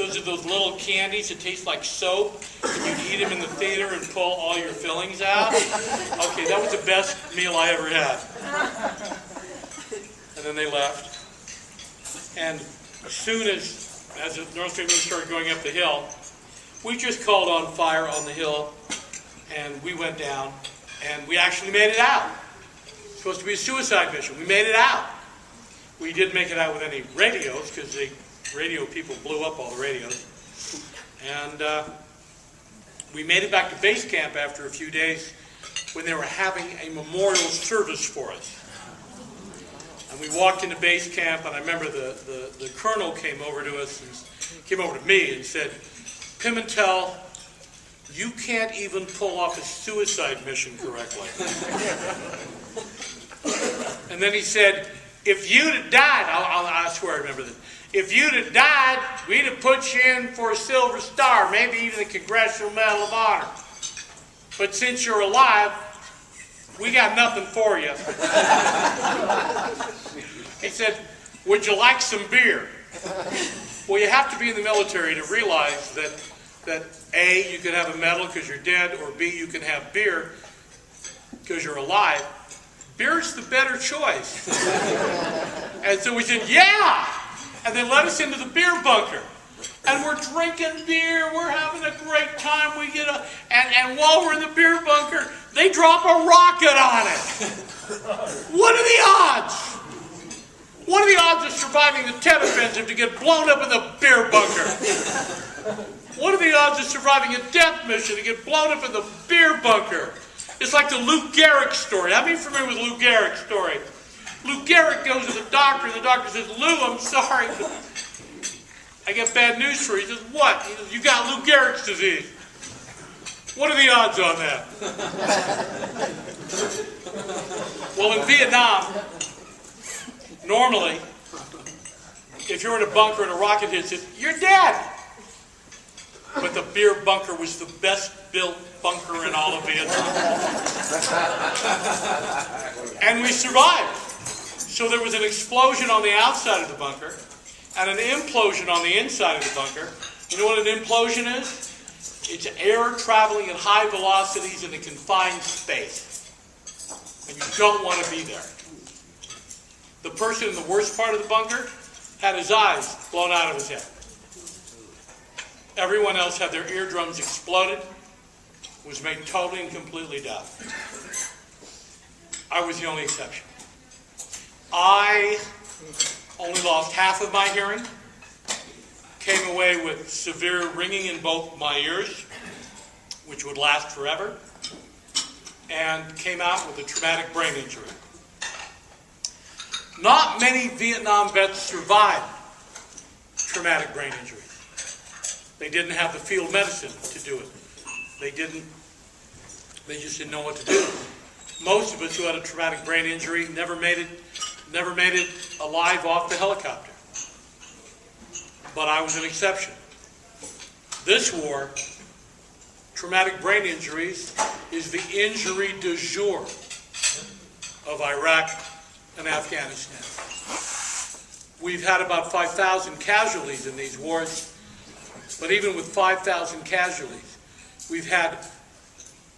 Those are those little candies that taste like soap. And you'd eat them in the theater and pull all your fillings out. Okay, that was the best meal I ever had. And then they left. And as soon as the North Street Moon started going up the hill, we just called on fire on the hill, and we went down, and we actually made it out. It was supposed to be a suicide mission. We made it out. We didn't make it out with any radios, because the radio people blew up all the radios. And we made it back to base camp after a few days when they were having a memorial service for us. And we walked into base camp, and I remember the colonel came over to us, and came over to me and said, "Pimentel, you can't even pull off a suicide mission correctly." And then he said, "If you'd have died," I swear I remember this, "if you'd have died, we'd have put you in for a Silver Star, maybe even the Congressional Medal of Honor. But since you're alive, we got nothing for you." He said, "Would you like some beer?" Well, you have to be in the military to realize that A, you can have a medal because you're dead, or B, you can have beer because you're alive. Beer's the better choice. And so we said, "Yeah!" And they let us into the beer bunker. And we're drinking beer, we're having a great time. And while we're in the beer bunker, they drop a rocket on it. What are the odds? What are the odds of surviving the Tet Offensive to get blown up in the beer bunker? What are the odds of surviving a death mission to get blown up in the beer bunker? It's like the Lou Gehrig story. How many are familiar with Lou Gehrig's story? Lou Gehrig goes to the doctor, and the doctor says, "Lou, I'm sorry, but I got bad news for you." He says, "What?" He says, "You got Lou Gehrig's disease." What are the odds on that? Well, in Vietnam, normally, if you're in a bunker and a rocket hits it, you're dead. But the beer bunker was the best built bunker in all of Vietnam. And we survived. So there was an explosion on the outside of the bunker and an implosion on the inside of the bunker. You know what an implosion is? It's air traveling at high velocities in a confined space. And you don't want to be there. The person in the worst part of the bunker had his eyes blown out of his head. Everyone else had their eardrums exploded, was made totally and completely deaf. I was the only exception. I only lost half of my hearing, came away with severe ringing in both my ears, which would last forever, and came out with a traumatic brain injury. Not many Vietnam vets survived traumatic brain injuries. They didn't have the field medicine to do it. They just didn't know what to do. Most of us who had a traumatic brain injury never made it alive off the helicopter. But I was an exception. This war, traumatic brain injuries, is the injury du jour of Iraq and Afghanistan. We've had about 5,000 casualties in these wars, but even with 5,000 casualties, we've had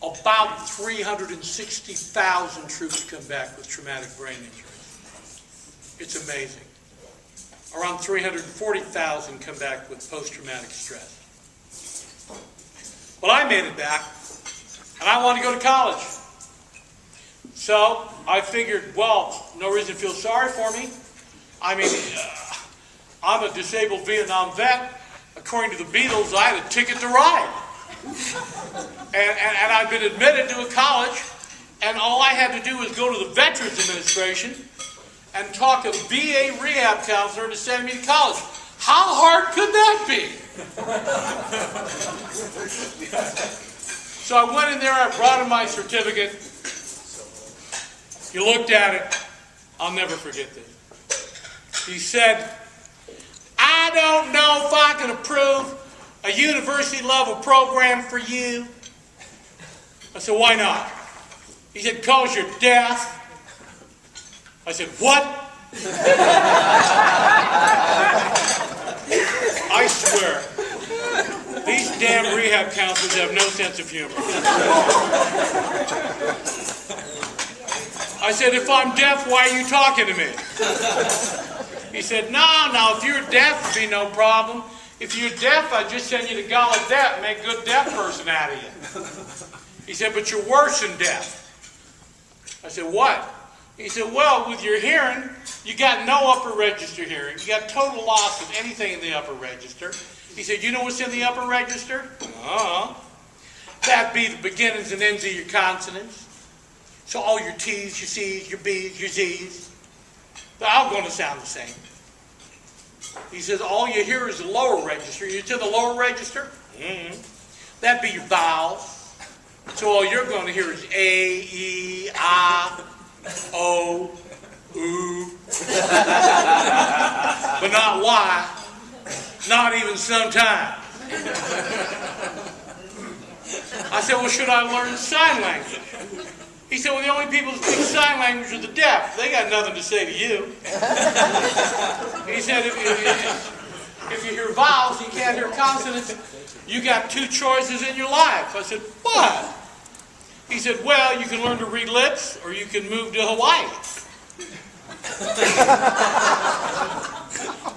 about 360,000 troops come back with traumatic brain injuries. It's amazing. Around 340,000 come back with post-traumatic stress. Well, I made it back, and I wanted to go to college. So I figured, well, no reason to feel sorry for me. I mean, I'm a disabled Vietnam vet. According to the Beatles, I had a ticket to ride. And I'd been admitted to a college, and all I had to do was go to the Veterans Administration and talk to a VA rehab counselor into sending me to college. How hard could that be? So I went in there, I brought him my certificate. He looked at it. I'll never forget this. He said, "I don't know if I can approve a university level program for you." I said, "Why not?" He said, "'Cause you're deaf." I said, "What?" I swear, damn rehab counselors have no sense of humor. I said, if I'm deaf, why are you talking to me? He said, no, if you're deaf, it'd be no problem. If you're deaf, I'd just send you to Gallaudet and make a good deaf person out of you. He said, but you're worse than deaf. I said, what? He said, well, with your hearing, you got no upper register hearing. You got total loss of anything in the upper register. He said, you know what's in the upper register? That'd be the beginnings and ends of your consonants. So all your T's, your C's, your B's, your Z's, they're all going to sound the same. He says, all you hear is the lower register. You to the lower register? That'd be your vowels. So all you're going to hear is A, E, I, O, U, but not Y, not even sometimes. I said, well, should I learn sign language? He said, well, the only people who speak sign language are the deaf. They got nothing to say to you. He said, if you hear vowels, you can't hear consonants, you got two choices in your life. I said, what? He said, well, you can learn to read lips, or you can move to Hawaii.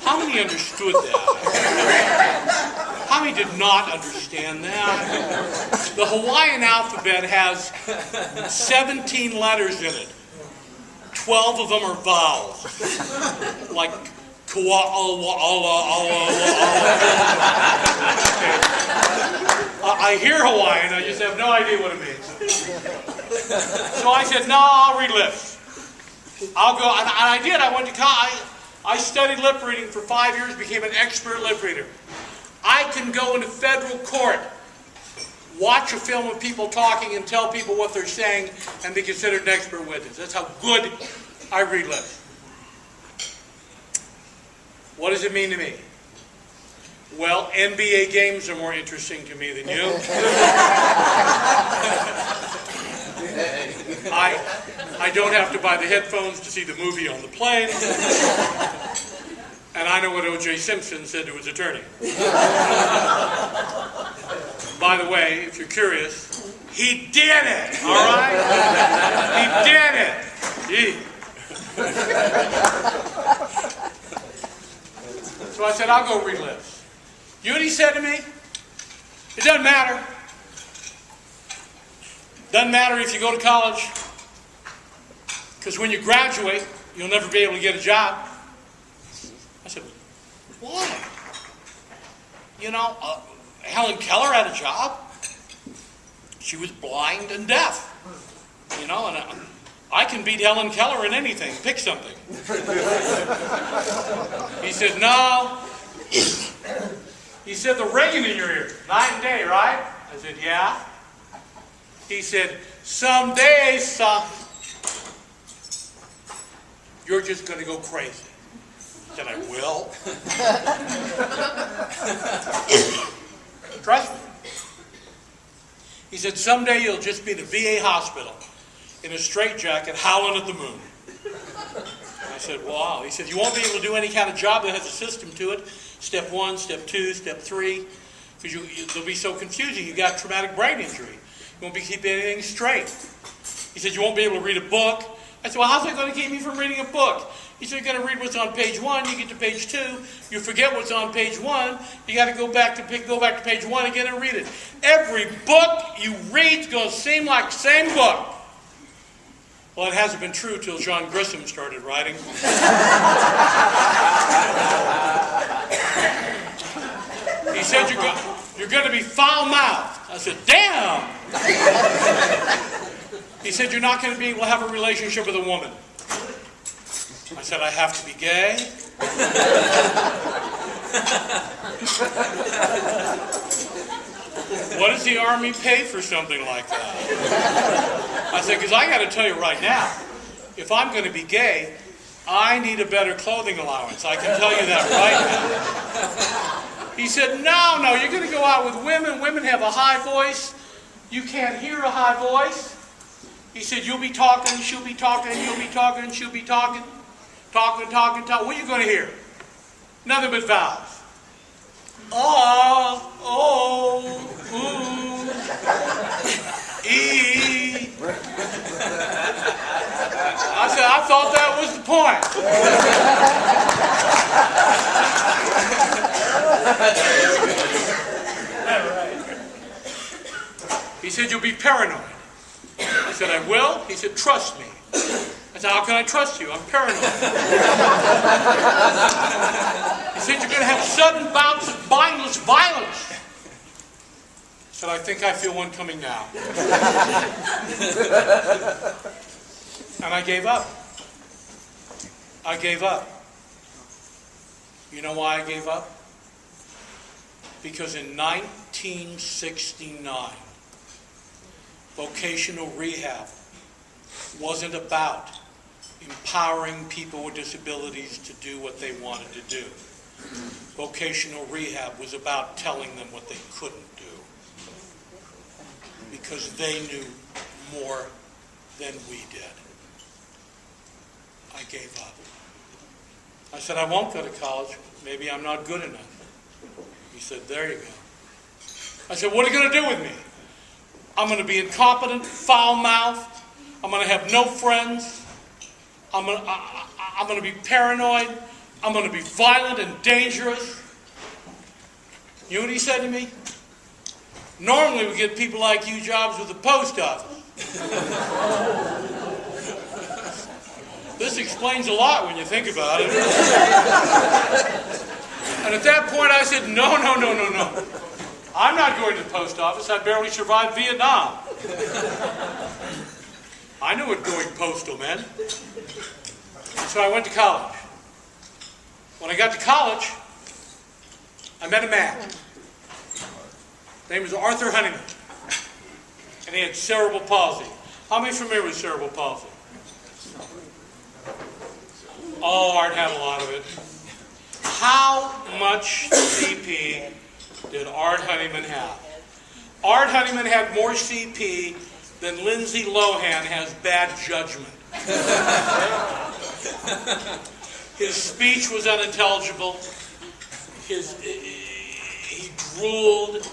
How many understood that? How many did not understand that? The Hawaiian alphabet has 17 letters in it. 12 of them are vowels. Like I hear Hawaiian, I just have no idea what it means. So I said, no, I'll read lips. I'll go, and I did. I went to college. I studied lip reading for 5 years, became an expert lip reader. I can go into federal court, watch a film of people talking and tell people what they're saying and be considered an expert witness. That's how good I read lips. What does it mean to me? Well, NBA games are more interesting to me than you. I don't have to buy the headphones to see the movie on the plane. And I know what O.J. Simpson said to his attorney. By the way, if you're curious, he did it, all right? He did it. So I said, I'll go read lips. You know what he said to me? It doesn't matter. Doesn't matter if you go to college, because when you graduate, you'll never be able to get a job. I said, why? You know, Helen Keller had a job. She was blind and deaf. You know, and I can beat Helen Keller in anything. Pick something. He said, no. He said, the ringing in your ear, night and day, right? I said, yeah. He said, someday, son, you're just going to go crazy. I said, I will. Trust me. He said, someday you'll just be in a VA hospital in a straitjacket howling at the moon. I said, wow. He said, you won't be able to do any kind of job that has a system to it. Step 1, step 2, step 3. Because they'll be so confusing. You got traumatic brain injury. You won't be keeping anything straight. He said, you won't be able to read a book. I said, well, how's that going to keep me from reading a book? He said, you're going to read what's on page 1. You get to page 2. You forget what's on page 1. You got to go back to page 1 again and read it. Every book you read is going to seem like the same book. Well, it hasn't been true till John Grisham started writing. He said, you're going to be foul-mouthed. I said, damn! He said, you're not going to be able to have a relationship with a woman. I said, I have to be gay? What does the Army pay for something like that? I said, because I got to tell you right now, if I'm going to be gay, I need a better clothing allowance. I can tell you that right now. He said, no, you're going to go out with women. Women have a high voice. You can't hear a high voice. He said, you'll be talking, she'll be talking, you'll be talking, she'll be talking. Talking. What are you going to hear? Nothing but vowels. Oh. thought that was the point. He said, you'll be paranoid. I said, I will? He said, trust me. I said, how can I trust you? I'm paranoid. He said, you're going to have sudden bouts of mindless violence. I said, I think I feel one coming now. And I gave up. I gave up. You know why I gave up? Because in 1969, vocational rehab wasn't about empowering people with disabilities to do what they wanted to do. Vocational rehab was about telling them what they couldn't do, because they knew more than we did. I gave up. I said, I won't go to college. Maybe I'm not good enough. He said, there you go. I said, what are you going to do with me? I'm going to be incompetent, foul-mouthed. I'm going to have no friends. I'm going to be paranoid. I'm going to be violent and dangerous. You know what he said to me? Normally we get people like you jobs with the post office. This explains a lot when you think about it. And at that point I said, no. I'm not going to the post office. I barely survived Vietnam. I knew what going postal meant. So I went to college. When I got to college, I met a man. His name was Arthur Honeyman. And he had cerebral palsy. How many familiar with cerebral palsy? Oh, Art had a lot of it. How much CP did Art Honeyman have? Art Honeyman had more CP than Lindsay Lohan has bad judgment. His speech was unintelligible. He drooled.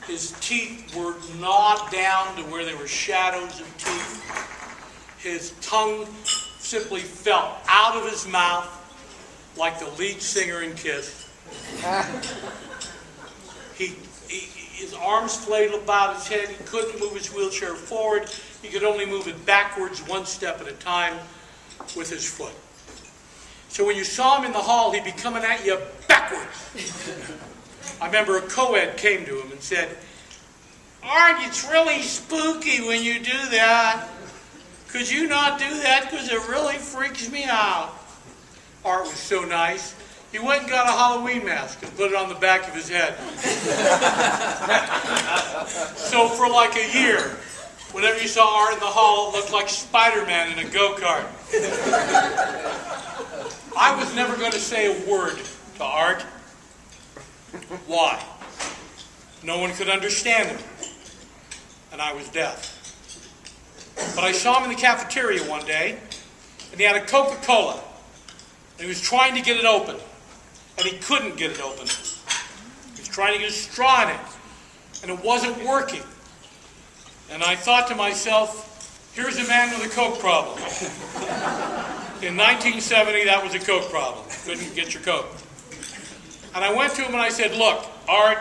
His teeth were gnawed down to where there were shadows of teeth. His tongue simply fell out of his mouth like the lead singer in Kiss. His arms flailed about his head. He couldn't move his wheelchair forward. He could only move it backwards one step at a time with his foot. So when you saw him in the hall, he'd be coming at you backwards. I remember a co-ed came to him and said, Art, it's really spooky when you do that. Could you not do that? Because it really freaks me out. Art was so nice. He went and got a Halloween mask and put it on the back of his head. So for like a year, whenever you saw Art in the hall, it looked like Spider-Man in a go-kart. I was never going to say a word to Art. Why? No one could understand him, and I was deaf. But I saw him in the cafeteria one day, and he had a Coca-Cola, and he was trying to get it open, and he couldn't get it open. He was trying to get a straw in it, and it wasn't working. And I thought to myself, here's a man with a Coke problem. In 1970, that was a Coke problem. Couldn't get your Coke. And I went to him and I said, look, Art,